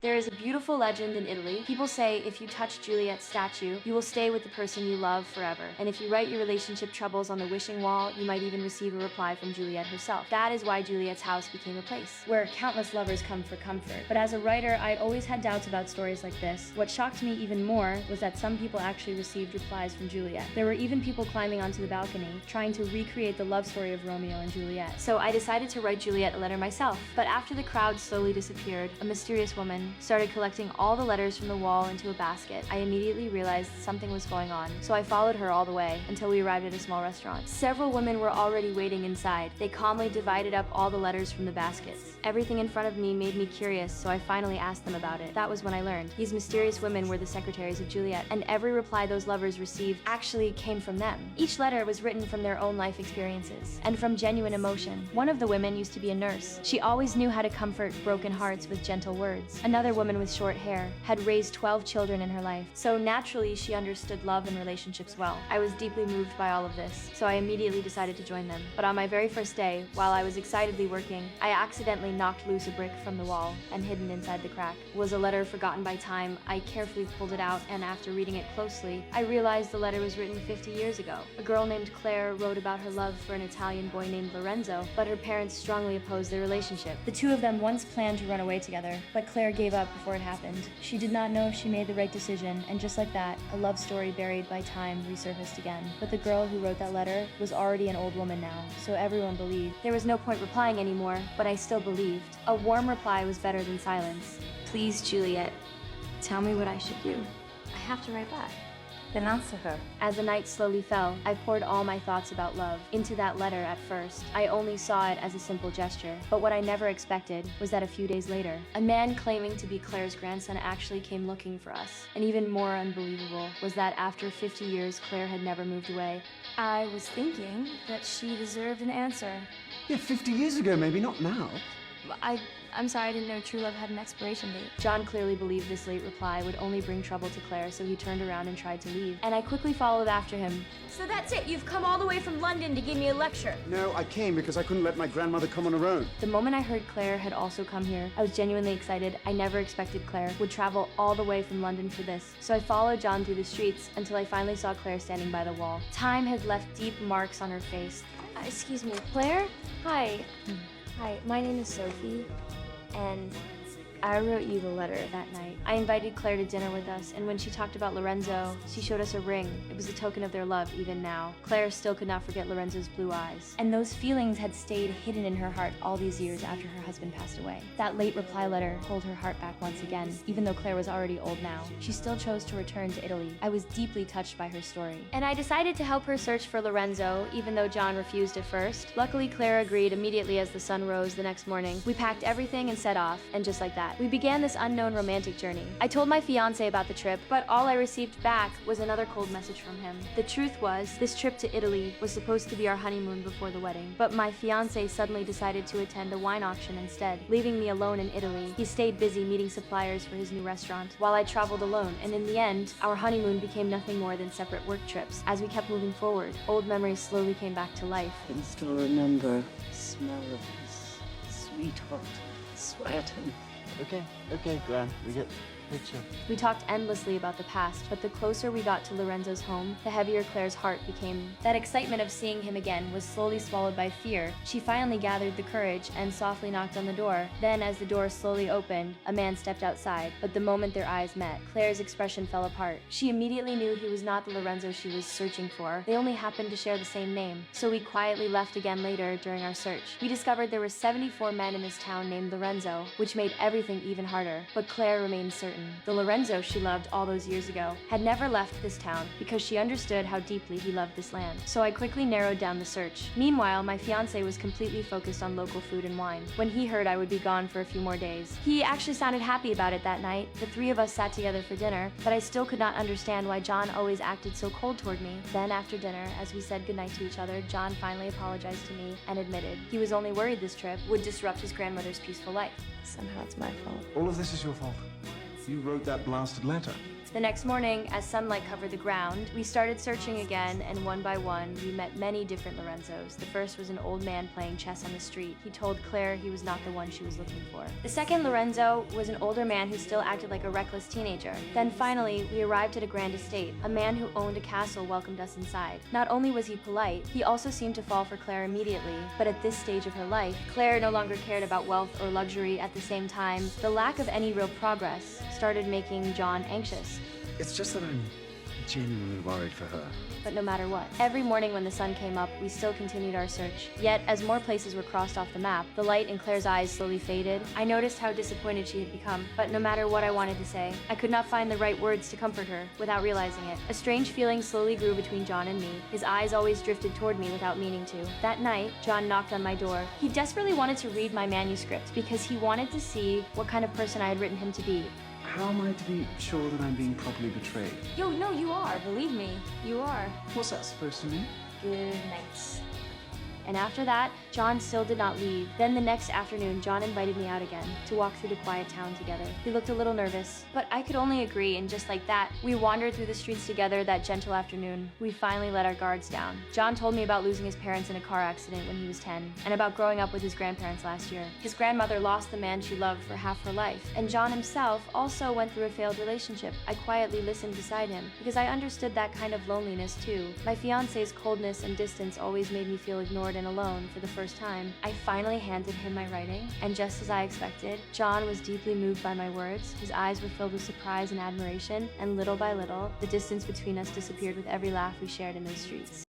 There is a beautiful legend in Italy. People say if you touch Juliet's statue, you will stay with the person you love forever. And if you write your relationship troubles on the wishing wall, you might even receive a reply from Juliet herself. That is why Juliet's house became a place where countless lovers come for comfort. But as a writer, I'd always had doubts about stories like this. What shocked me even more was that some people actually received replies from Juliet. There were even people climbing onto the balcony, trying to recreate the love story of Romeo and Juliet. So I decided to write Juliet a letter myself. But after the crowd slowly disappeared, a mysterious woman started collecting all the letters from the wall into a basket. I immediately realized something was going on, so I followed her all the way until we arrived at a small restaurant. Several women were already waiting inside. They calmly divided up all the letters from the baskets. Everything in front of me made me curious, so I finally asked them about it. That was when I learned. These mysterious women were the secretaries of Juliet, and every reply those lovers received actually came from them. Each letter was written from their own life experiences, and from genuine emotion. One of the women used to be a nurse. She always knew how to comfort broken hearts with gentle words. Another woman with short hair had raised 12 children in her life, so naturally she understood love and relationships well. I was deeply moved by all of this, so I immediately decided to join them. But on my very first day, while I was excitedly working, I accidentally knocked loose a brick from the wall, and hidden inside the crack was a letter forgotten by time. I carefully pulled it out, and after reading it closely, I realized the letter was written 50 years ago. A girl named Claire wrote about her love for an Italian boy named Lorenzo, but her parents strongly opposed their relationship. The two of them once planned to run away together, but Claire gave up before it happened. She did not know if she made the right decision, and just like that, a love story buried by time resurfaced again. But the girl who wrote that letter was already an old woman now, so everyone believed. There was no point replying anymore, but I still believed. A warm reply was better than silence. Please, Juliet, tell me what I should do. I have to write back. Then answer her. As the night slowly fell, I poured all my thoughts about love into that letter at first. I only saw it as a simple gesture, but what I never expected was that a few days later, a man claiming to be Claire's grandson actually came looking for us. And even more unbelievable was that after 50 years, Claire had never moved away. I was thinking that she deserved an answer. Yeah, 50 years ago, maybe not now. I'm sorry, I didn't know true love had an expiration date. John clearly believed this late reply would only bring trouble to Claire, so he turned around and tried to leave. And I quickly followed after him. So that's it, you've come all the way from London to give me a lecture. No, I came because I couldn't let my grandmother come on her own. The moment I heard Claire had also come here, I was genuinely excited. I never expected Claire would travel all the way from London for this. So I followed John through the streets until I finally saw Claire standing by the wall. Time had left deep marks on her face. Excuse me, Claire? Hi. Hi, my name is Sophie, and I wrote you the letter that night. I invited Claire to dinner with us, and when she talked about Lorenzo, she showed us a ring. It was a token of their love even now. Claire still could not forget Lorenzo's blue eyes. And those feelings had stayed hidden in her heart all these years after her husband passed away. That late reply letter pulled her heart back once again, even though Claire was already old now. She still chose to return to Italy. I was deeply touched by her story. And I decided to help her search for Lorenzo, even though John refused at first. Luckily, Claire agreed immediately as the sun rose the next morning. We packed everything and set off, and just like that, we began this unknown romantic journey. I told my fiancé about the trip, but all I received back was another cold message from him. The truth was, this trip to Italy was supposed to be our honeymoon before the wedding, but my fiancé suddenly decided to attend a wine auction instead, leaving me alone in Italy. He stayed busy meeting suppliers for his new restaurant, while I traveled alone, and in the end, our honeymoon became nothing more than separate work trips. As we kept moving forward, old memories slowly came back to life. I can still remember the smell of his sweet hot sweat and... Okay, Gran, we get the picture. We talked endlessly about the past, but the closer we got to Lorenzo's home, the heavier Claire's heart became. That excitement of seeing him again was slowly swallowed by fear. She finally gathered the courage and softly knocked on the door. Then, as the door slowly opened, a man stepped outside, but the moment their eyes met, Claire's expression fell apart. She immediately knew he was not the Lorenzo she was searching for. They only happened to share the same name, so we quietly left again later during our search. We discovered there were 74 men in this town named Lorenzo, which made everything even harder, but Claire remained certain. The Lorenzo she loved all those years ago had never left this town because she understood how deeply he loved this land. So I quickly narrowed down the search. Meanwhile, my fiancé was completely focused on local food and wine. When he heard I would be gone for a few more days, he actually sounded happy about it that night. The three of us sat together for dinner, but I still could not understand why John always acted so cold toward me. Then after dinner, as we said goodnight to each other, John finally apologized to me and admitted he was only worried this trip would disrupt his grandmother's peaceful life. Somehow it's my fault. All of this is your fault. You wrote that blasted letter. The next morning, as sunlight covered the ground, we started searching again, and one by one, we met many different Lorenzos. The first was an old man playing chess on the street. He told Claire he was not the one she was looking for. The second Lorenzo was an older man who still acted like a reckless teenager. Then finally, we arrived at a grand estate. A man who owned a castle welcomed us inside. Not only was he polite, he also seemed to fall for Claire immediately. But at this stage of her life, Claire no longer cared about wealth or luxury. At the same time, the lack of any real progress started making John anxious. It's just that I'm genuinely worried for her. But no matter what, every morning when the sun came up, we still continued our search. Yet, as more places were crossed off the map, the light in Claire's eyes slowly faded. I noticed how disappointed she had become, but no matter what I wanted to say, I could not find the right words to comfort her without realizing it. A strange feeling slowly grew between John and me. His eyes always drifted toward me without meaning to. That night, John knocked on my door. He desperately wanted to read my manuscript because he wanted to see what kind of person I had written him to be. How am I to be sure that I'm being properly betrayed? Yo, no, you are. Believe me, you are. What's that supposed to mean? Good night. And after that, John still did not leave. Then the next afternoon, John invited me out again to walk through the quiet town together. He looked a little nervous, but I could only agree, and just like that, we wandered through the streets together that gentle afternoon. We finally let our guards down. John told me about losing his parents in a car accident when he was 10, and about growing up with his grandparents last year. His grandmother lost the man she loved for half her life, and John himself also went through a failed relationship. I quietly listened beside him, because I understood that kind of loneliness too. My fiancé's coldness and distance always made me feel ignored and alone. For the first time, I finally handed him my writing, and just as I expected, John was deeply moved by my words. His eyes were filled with surprise and admiration, and little by little, the distance between us disappeared with every laugh we shared in those streets.